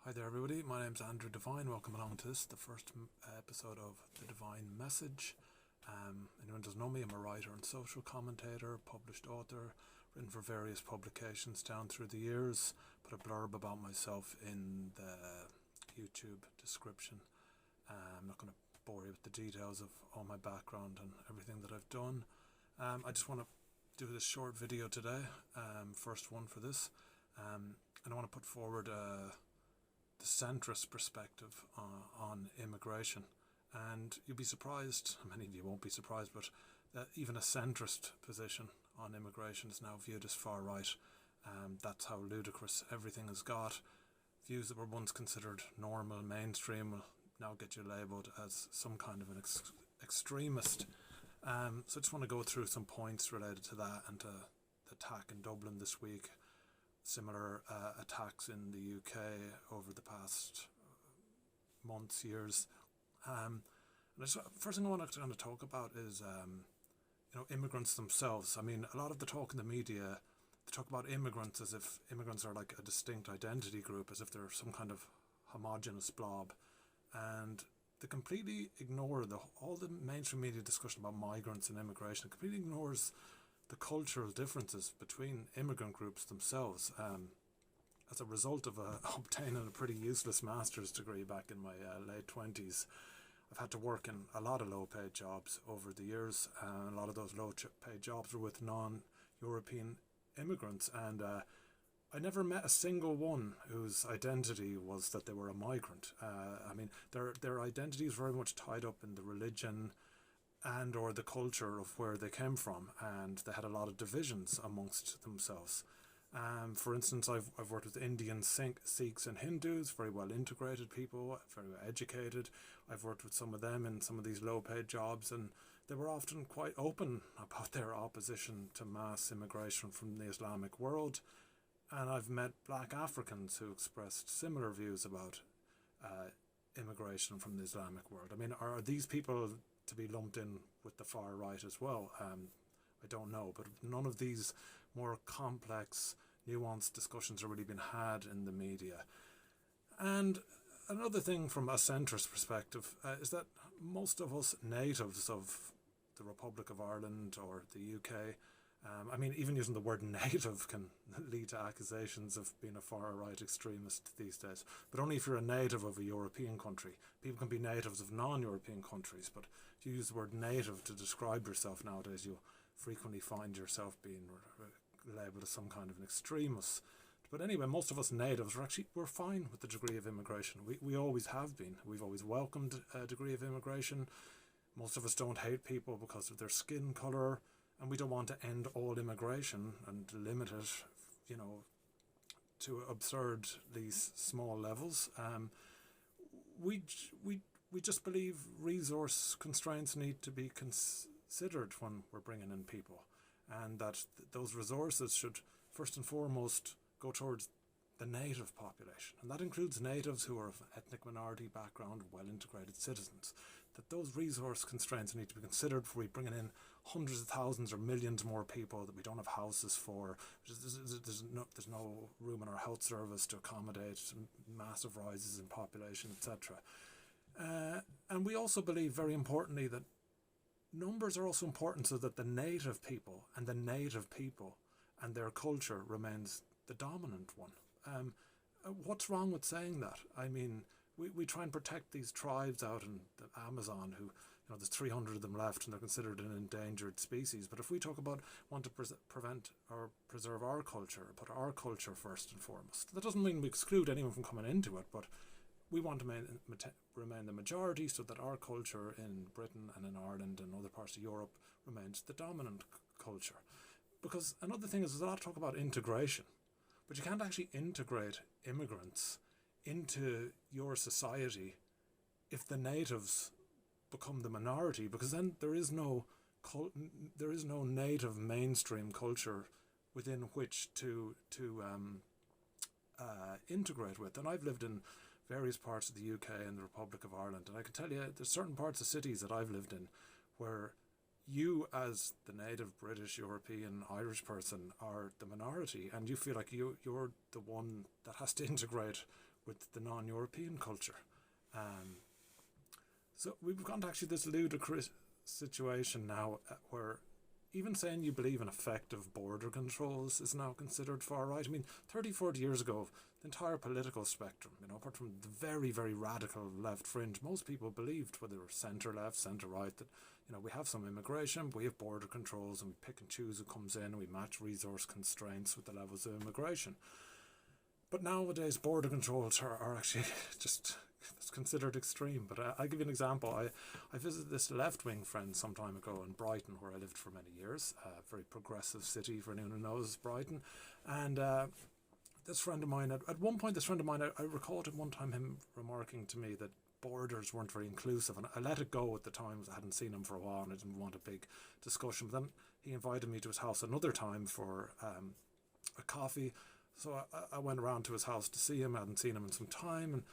Hi there everybody, my name's Andrew Devine. Welcome along to this, the first episode of the Devine Message. Anyone doesn't know me, I'm a writer and social commentator, published author, written for various publications down through the years. Put a blurb about myself in the YouTube description. I'm not going to bore you with the details of all my background and everything that I've done. I just want to do this short video today, first one for this, and I want to put forward the centrist perspective on immigration. And you'll be surprised, many of you won't be surprised, but that even a centrist position on immigration is now viewed as far right. That's how ludicrous everything has got. Views that were once considered normal, mainstream, will now get you labelled as some kind of an extremist. So I just want to go through some points related to that and to the attack in Dublin this week. Similar attacks in the UK over the past months, years. And first thing I want to kind of talk about is, immigrants themselves. I mean, a lot of the talk in the media, they talk about immigrants as if immigrants are like a distinct identity group, as if they're some kind of homogenous blob. And they completely ignore all the mainstream media discussion about migrants and immigration. It completely ignores the cultural differences between immigrant groups themselves. As a result of obtaining a pretty useless master's degree back in my late 20s, I've had to work in a lot of low-paid jobs over the years, and a lot of those low-paid jobs were with non-European immigrants, and I never met a single one whose identity was that they were a migrant. I mean, their identity is very much tied up in the religion and or the culture of where they came from, and they had a lot of divisions amongst themselves. For instance, I've worked with Indians, Sikhs and Hindus, very well integrated people, very well educated. I've worked with some of them in some of these low paid jobs, and they were often quite open about their opposition to mass immigration from the Islamic world. And I've met black Africans who expressed similar views about immigration from the Islamic world. I mean, are these people to be lumped in with the far right as well? I don't know, but none of these more complex, nuanced discussions are really being had in the media. And another thing from a centrist perspective is that most of us natives of the Republic of Ireland or the UK, I mean, even using the word native can lead to accusations of being a far-right extremist these days. But only if you're a native of a European country. People can be natives of non-European countries, but if you use the word native to describe yourself nowadays, you'll frequently find yourself being labelled as some kind of an extremist. But anyway, most of us natives we're fine with the degree of immigration. We always have been. We've always welcomed a degree of immigration. Most of us don't hate people because of their skin colour. And we don't want to end all immigration and limit it, to absurdly small levels. We just believe resource constraints need to be considered when we're bringing in people, and that those resources should first and foremost go towards the native population, and that includes natives who are of ethnic minority background, well-integrated citizens. That those resource constraints need to be considered before we bring in hundreds of thousands or millions more people that we don't have houses for. There's no room in our health service to accommodate massive rises in population, etc. And we also believe, very importantly, that numbers are also important so that the native people and their culture remains the dominant one. What's wrong with saying that? I mean, we try and protect these tribes out in the Amazon who, there's 300 of them left and they're considered an endangered species. But if we talk about want to prevent or preserve our culture, put our culture first and foremost, that doesn't mean we exclude anyone from coming into it, but we want to remain the majority so that our culture in Britain and in Ireland and other parts of Europe remains the dominant culture. Because another thing is, there's a lot of talk about integration, but you can't actually integrate immigrants into your society if the natives become the minority, because then there is no native mainstream culture within which to integrate with. And I've lived in various parts of the UK and the Republic of Ireland, and I can tell you there's certain parts of cities that I've lived in where you, as the native British, European, Irish person, are the minority, and you feel like you're the one that has to integrate with the non-European culture. So we've gone to actually this ludicrous situation now where even saying you believe in effective border controls is now considered far right. I mean, 30, 40 years ago, the entire political spectrum, apart from the very, very radical left fringe, most people believed, whether centre left, centre right, that, we have some immigration, we have border controls, and we pick and choose who comes in, and we match resource constraints with the levels of immigration. But nowadays, border controls are actually just... it's considered extreme. But I'll give you an example. I visited this left-wing friend some time ago in Brighton, where I lived for many years. A very progressive city for anyone who knows Brighton. And this friend of mine, at one point, I recalled at one time him remarking to me that borders weren't very inclusive. And I let it go at the time, I hadn't seen him for a while and I didn't want a big discussion. But then he invited me to his house another time for a coffee. So I went around to his house to see him. I hadn't seen him in some time. And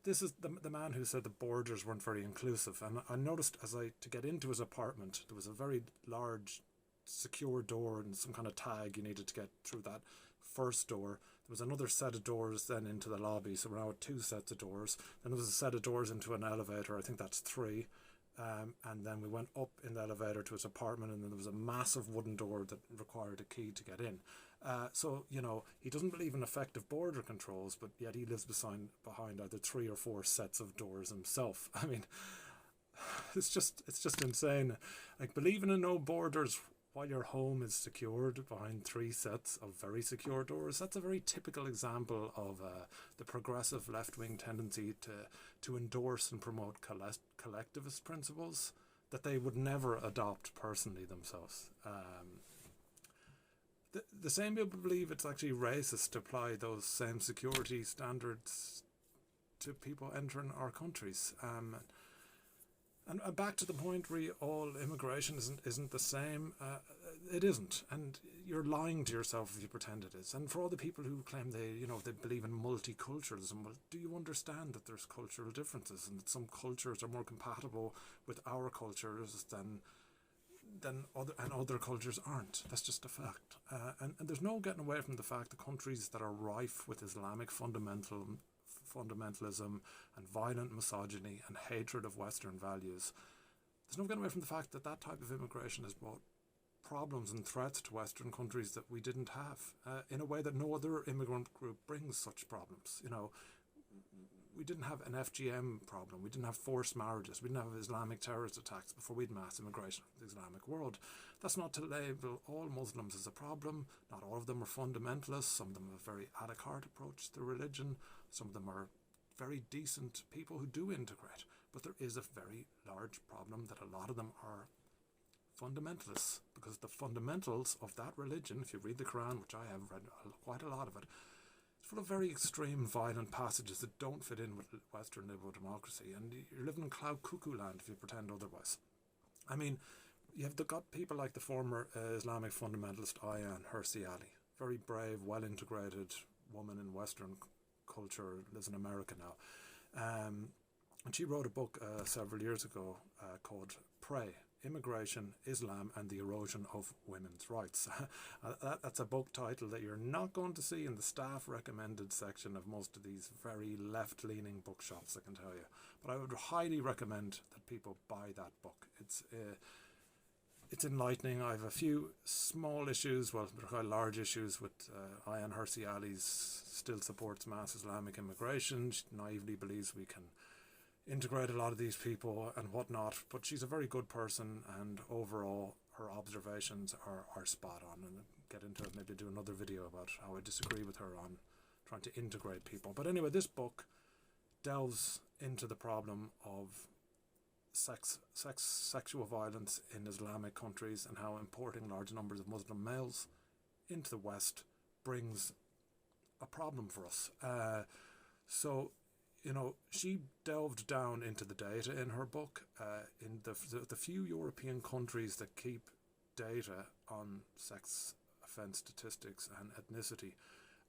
this is the man who said the borders weren't very inclusive. And I noticed to get into his apartment, there was a very large secure door and some kind of tag you needed to get through that first door. There was another set of doors then into the lobby, so we're now at 2 sets of doors. Then there was a set of doors into an elevator, I think that's 3. And then we went up in the elevator to his apartment, and then there was a massive wooden door that required a key to get in. So, he doesn't believe in effective border controls, but yet he lives behind either 3 or 4 sets of doors himself. I mean, it's just insane. Like, believing in no borders while your home is secured behind 3 sets of very secure doors, that's a very typical example of the progressive left-wing tendency to endorse and promote collectivist principles that they would never adopt personally themselves. The same people believe it's actually racist to apply those same security standards to people entering our countries. And back to the point where all immigration isn't the same. It isn't, and you're lying to yourself if you pretend it is. And for all the people who claim they believe in multiculturalism, well, do you understand that there's cultural differences and that some cultures are more compatible with our cultures than other cultures aren't? That's just a fact. And there's no getting away from the fact that countries that are rife with Islamic fundamentalism and violent misogyny and hatred of Western values, there's no getting away from the fact that that type of immigration has brought problems and threats to Western countries that we didn't have, in a way that no other immigrant group brings such problems. We didn't have an FGM problem. We didn't have forced marriages. We didn't have Islamic terrorist attacks before we had mass immigration from the Islamic world. That's not to label all Muslims as a problem. Not all of them are fundamentalists. Some of them have a very a la carte approach to religion. Some of them are very decent people who do integrate. But there is a very large problem that a lot of them are fundamentalists, because the fundamentals of that religion, if you read the Quran, which I have read quite a lot of it, full of very extreme, violent passages that don't fit in with Western liberal democracy, and you're living in cloud cuckoo land if you pretend otherwise. I mean, you've got people like the former Islamic fundamentalist Ayaan Hirsi Ali, very brave, well-integrated woman in Western culture, lives in America now. And she wrote a book several years ago called Pray, Immigration, Islam and the Erosion of Women's Rights. That's a book title that you're not going to see in the staff recommended section of most of these very left-leaning bookshops, I can tell you. But I would highly recommend that people buy that book. It's enlightening. I have a few small issues, well, quite large issues with Ayaan Hirsi Ali's still supports mass Islamic immigration. She naively believes we can integrate a lot of these people and whatnot, but she's a very good person, and overall her observations are spot on. And I'll get into it, maybe do another video about how I disagree with her on trying to integrate people. But anyway, this book delves into the problem of sexual violence in Islamic countries and how importing large numbers of Muslim males into the West brings a problem for us. She delved down into the data in her book. In the few European countries that keep data on sex offence statistics and ethnicity,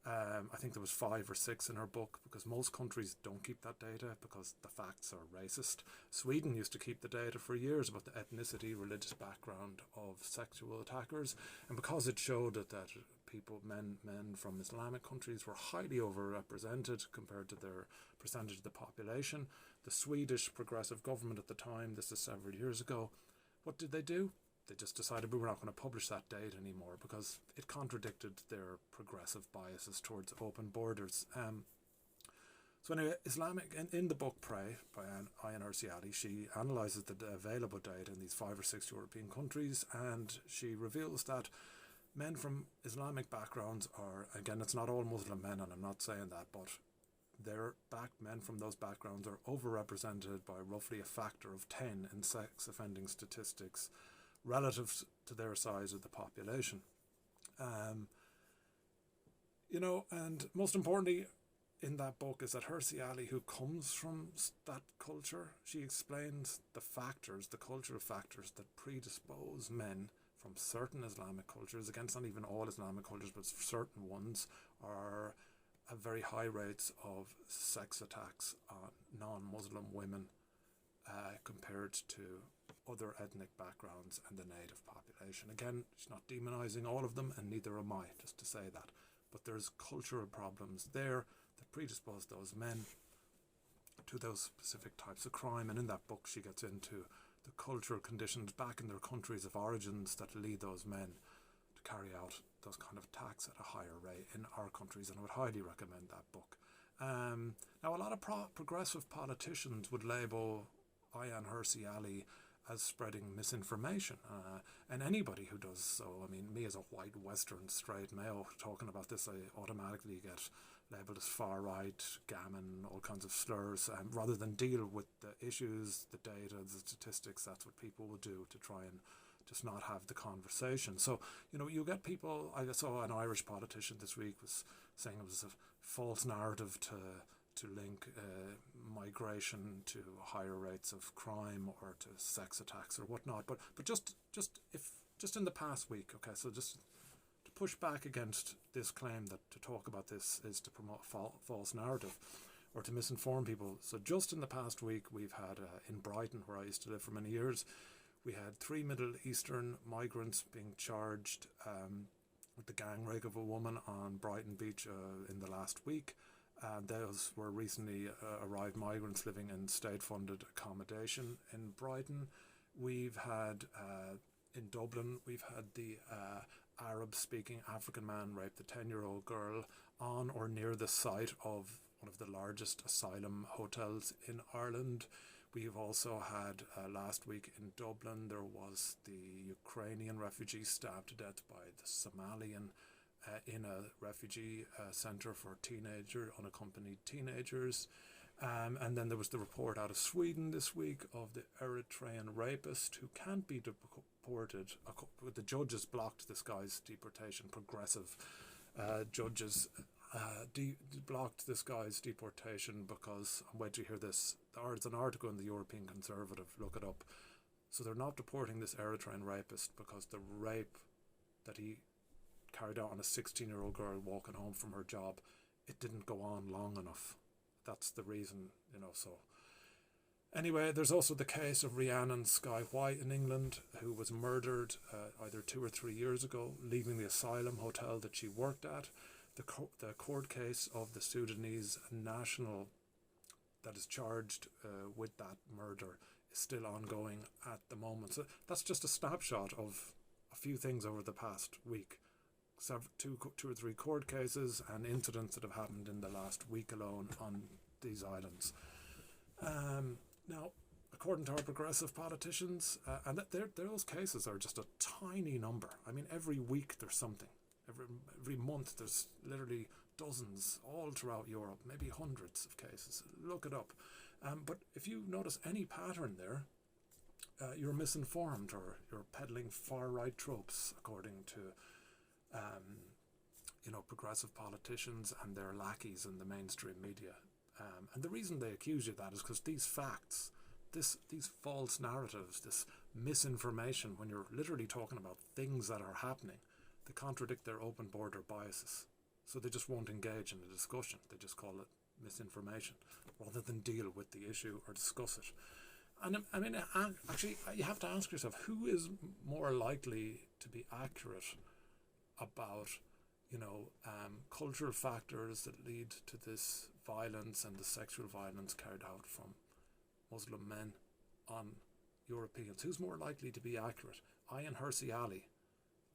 I think there was 5 or 6 in her book, because most countries don't keep that data because the facts are racist. Sweden used to keep the data for years about the ethnicity, religious background of sexual attackers, and because it showed that men from Islamic countries were highly overrepresented compared to their percentage of the population, the Swedish progressive government at the time, this is several years ago, what did they do? They just decided we were not going to publish that data anymore because it contradicted their progressive biases towards open borders. So anyway, in the book Prey by Ayaan Hirsi Ali, she analyses the available data in these 5 or 6 European countries, and she reveals that men from Islamic backgrounds are, again, it's not all Muslim men, and I'm not saying that, but men from those backgrounds are overrepresented by roughly a factor of 10 in sex offending statistics relative to their size of the population. And most importantly in that book is that Hirsi Ali, who comes from that culture, she explains the cultural factors that predispose men from certain Islamic cultures, against not even all Islamic cultures, but certain ones, are at very high rates of sex attacks on non-Muslim women compared to other ethnic backgrounds and the native population. Again, she's not demonising all of them, and neither am I, just to say that. But there's cultural problems there that predispose those men to those specific types of crime. And in that book, she gets into the cultural conditions back in their countries of origins that lead those men to carry out those kind of attacks at a higher rate in our countries. And I would highly recommend that book. Now, a lot of progressive politicians would label Ayaan Hirsi Ali as spreading misinformation, and anybody who does so, I mean, me as a white Western straight male talking about this, I automatically get labelled as far right, gammon, all kinds of slurs, rather than deal with the issues, the data, the statistics. That's what people will do to try and just not have the conversation. So, you get people, I saw an Irish politician this week was saying it was a false narrative to link migration to higher rates of crime or to sex attacks or whatnot. But just in the past week, okay, so just to push back against this claim that to talk about this is to promote false narrative or to misinform people. So just in the past week, we've had in Brighton, where I used to live for many years, we had 3 Middle Eastern migrants being charged with the gang rape of a woman on Brighton Beach in the last week. Those were recently arrived migrants living in state-funded accommodation in Brighton. We've had, in Dublin, we've had the Arab-speaking African man rape the 10-year-old girl on or near the site of one of the largest asylum hotels in Ireland. We've also had, last week in Dublin, there was the Ukrainian refugee stabbed to death by the Somalian in a refugee centre for unaccompanied teenagers. And then there was the report out of Sweden this week of the Eritrean rapist who can't be deported. The judges blocked this guy's deportation. Progressive judges blocked this guy's deportation because, wait till you hear this, there's an article in the European Conservative, look it up. So they're not deporting this Eritrean rapist because the rape that he carried out on a 16-year-old girl walking home from her job, it didn't go on long enough. That's the reason, so. Anyway, there's also the case of Rhiannon Skye White in England, who was murdered either 2 or 3 years ago, leaving the asylum hotel that she worked at. The court case of the Sudanese national that is charged with that murder is still ongoing at the moment. So that's just a snapshot of a few things over the past week. Two or three court cases and incidents that have happened in the last week alone on these islands. Now, according to our progressive politicians, and those cases are just a tiny number. I mean, every week there's something. Every month there's literally dozens all throughout Europe, maybe hundreds of cases. Look it up. But if you notice any pattern there, you're misinformed or you're peddling far-right tropes, according to progressive politicians and their lackeys in the mainstream media. And the reason they accuse you of that is because these facts, these false narratives, this misinformation, when you're literally talking about things that are happening, they contradict their open border biases. So they just won't engage in a discussion. They just call it misinformation rather than deal with the issue or discuss it. And I mean, actually, you have to ask yourself, who is more likely to be accurate about, cultural factors that lead to this violence and the sexual violence carried out from Muslim men on Europeans? Who's more likely to be accurate? Ayaan Hirsi Ali,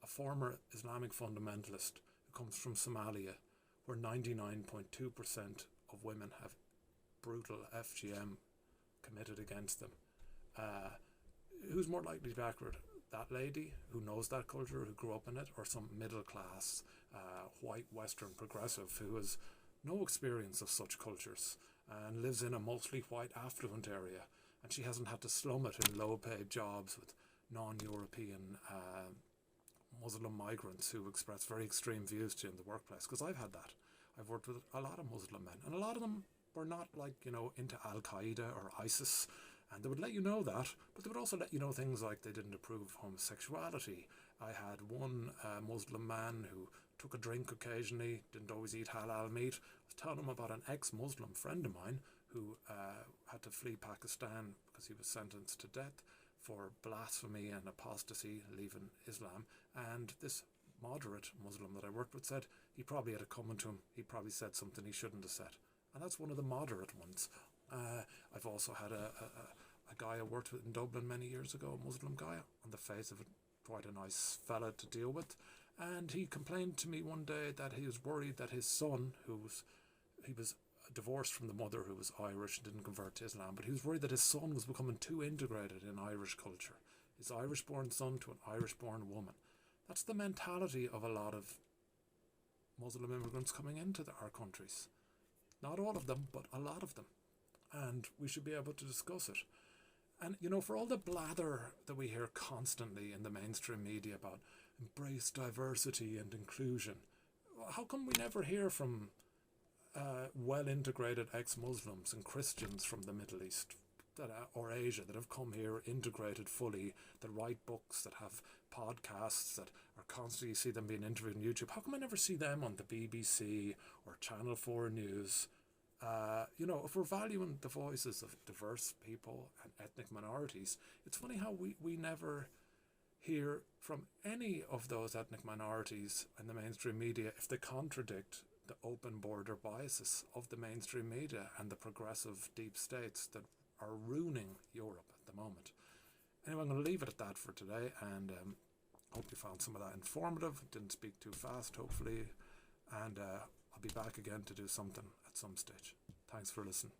a former Islamic fundamentalist who comes from Somalia, where 99.2% of women have brutal FGM committed against them. Who's more likely to be accurate? That lady who knows that culture, who grew up in it, or some middle class, white Western progressive who has no experience of such cultures and lives in a mostly white affluent area, and she hasn't had to slum it in low paid jobs with non-European Muslim migrants who express very extreme views to you in the workplace? Because I've had that. I've worked with a lot of Muslim men, and a lot of them were not into Al-Qaeda or ISIS, and they would let you know that, but they would also let you know things like they didn't approve of homosexuality. I had one Muslim man who took a drink occasionally, didn't always eat halal meat. I was telling him about an ex-Muslim friend of mine who had to flee Pakistan because he was sentenced to death for blasphemy and apostasy, leaving Islam. And this moderate Muslim that I worked with said he probably had it coming to him. He probably said something he shouldn't have said. And that's one of the moderate ones. I've also had a guy I worked with in Dublin many years ago, a Muslim guy, on the face of it, quite a nice fella to deal with. And he complained to me one day that he was worried that his son, he was divorced from the mother who was Irish and didn't convert to Islam, but he was worried that his son was becoming too integrated in Irish culture. His Irish-born son to an Irish-born woman. That's the mentality of a lot of Muslim immigrants coming into our countries. Not all of them, but a lot of them. And we should be able to discuss it. And, for all the blather that we hear constantly in the mainstream media about embrace diversity and inclusion, how come we never hear from well-integrated ex-Muslims and Christians from the Middle East or Asia that have come here integrated fully, that write books, that have podcasts, that are constantly, you see them being interviewed on YouTube? How come I never see them on the BBC or Channel 4 News? If we're valuing the voices of diverse people and ethnic minorities, it's funny how we never hear from any of those ethnic minorities in the mainstream media if they contradict the open border biases of the mainstream media and the progressive deep states that are ruining Europe at the moment. Anyway, I'm going to leave it at that for today, and hope you found some of that informative. Didn't speak too fast, hopefully, and I'll be back again to do something at some stage. Thanks for listening.